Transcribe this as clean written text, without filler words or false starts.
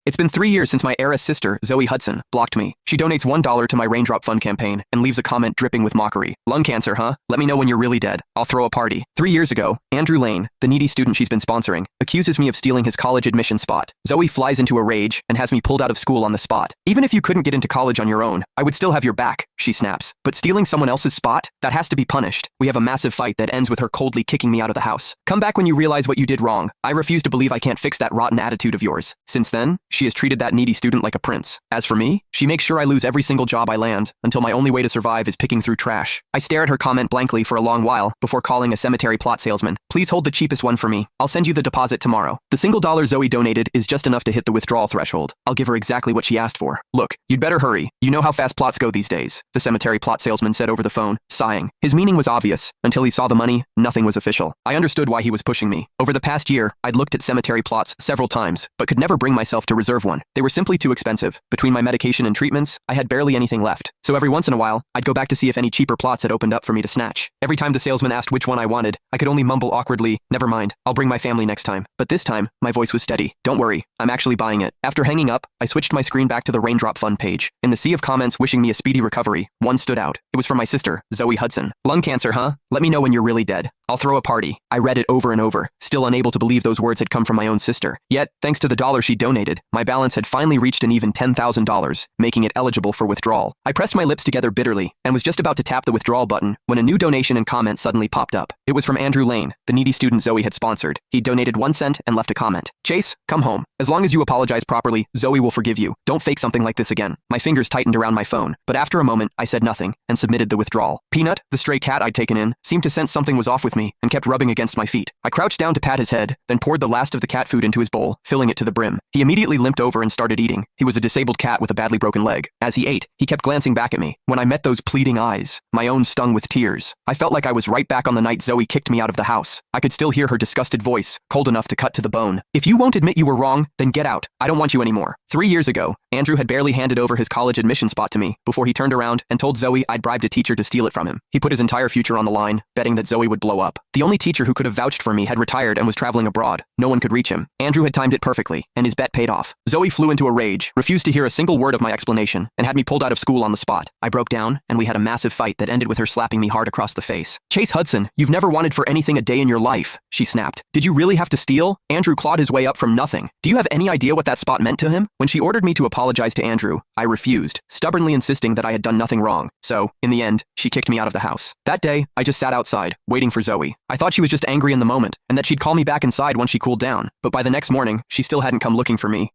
It's been 3 years since my heiress sister, Zoe Hudson, blocked me. She donates $1 to my Raindrop Fund campaign and leaves a comment dripping with mockery. Lung cancer, huh? Let me know when you're really dead. I'll throw a party. 3 years ago, Andrew Lane, the needy student she's been sponsoring, accuses me of stealing his college admission spot. Zoe flies into a rage and has me pulled out of school on the spot. Even if you couldn't get into college on your own, I would still have your back, she snaps. But stealing someone else's spot? That has to be punished. We have a massive fight that ends with her coldly kicking me out of the house. Come back when you realize what you did wrong. I refuse to believe I can't fix that rotten attitude of yours. Since then, she has treated that needy student like a prince. As for me, she makes sure I lose every single job I land, until my only way to survive is picking through trash. I stare at her comment blankly for a long while, before calling a cemetery plot salesman. Please hold the cheapest one for me. I'll send you the deposit tomorrow. The single dollar Zoe donated is just enough to hit the withdrawal threshold. I'll give her exactly what she asked for. Look, you'd better hurry. You know how fast plots go these days, the cemetery plot salesman said over the phone, sighing. His meaning was obvious. Until he saw the money, nothing was official. I understood why he was pushing me. Over the past year, I'd looked at cemetery plots several times, but could never bring myself to reserve one. They were simply too expensive. Between my medication and treatments, I had barely anything left. So every once in a while, I'd go back to see if any cheaper plots had opened up for me to snatch. Every time the salesman asked which one I wanted, I could only mumble awkwardly, never mind, I'll bring my family next time. But this time, my voice was steady. Don't worry, I'm actually buying it. After hanging up, I switched my screen back to the Raindrop Fund page. In the sea of comments wishing me a speedy recovery, one stood out. It was from my sister, Zoe Hudson. Lung cancer, huh? Let me know when you're really dead. I'll throw a party. I read it over and over, still unable to believe those words had come from my own sister. Yet, thanks to the dollar she donated, my balance had finally reached an even $10,000, making it eligible for withdrawal. I pressed my lips together bitterly, and was just about to tap the withdrawal button, when a new donation and comment suddenly popped up. It was from Andrew Lane, the needy student Zoe had sponsored. He donated 1 cent and left a comment. Chase, come home. As long as you apologize properly, Zoe will forgive you. Don't fake something like this again. My fingers tightened around my phone, but after a moment, I said nothing, and submitted the withdrawal. Peanut, the stray cat I'd taken in, seemed to sense something was off with me, and kept rubbing against my feet. I crouched down to pat his head, then poured the last of the cat food into his bowl, filling it to the brim. He immediately limped over and started eating. He was a disabled cat with a badly broken leg. As he ate, he kept glancing back at me. When I met those pleading eyes, my own stung with tears. I felt like I was right back on the night Zoe kicked me out of the house. I could still hear her disgusted voice, cold enough to cut to the bone. If you won't admit you were wrong, then get out. I don't want you anymore. 3 years ago, Andrew had barely handed over his college admission spot to me before he turned around and told Zoe I'd bribed a teacher to steal it from him. He put his entire future on the line, betting that Zoe would blow up. The only teacher who could have vouched for me had retired and was traveling abroad. No one could reach him. Andrew had timed it perfectly, and his bet paid off. Zoe flew into a rage, refused to hear a single word of my explanation, and had me pulled out of school on the spot. I broke down, and we had a massive fight that ended with her slapping me hard across the face. Chase Hudson, you've never wanted for anything a day in your life, she snapped. Did you really have to steal? Andrew clawed his way up from nothing. Do you have any idea what that spot meant to him? When she ordered me to apologize to Andrew, I refused, stubbornly insisting that I had done nothing wrong. So, in the end, she kicked me out of the house. That day, I just sat outside, waiting for Zoe. I thought she was just angry in the moment, and that she'd call me back inside once she cooled down. But by the next morning, she still hadn't come looking for me.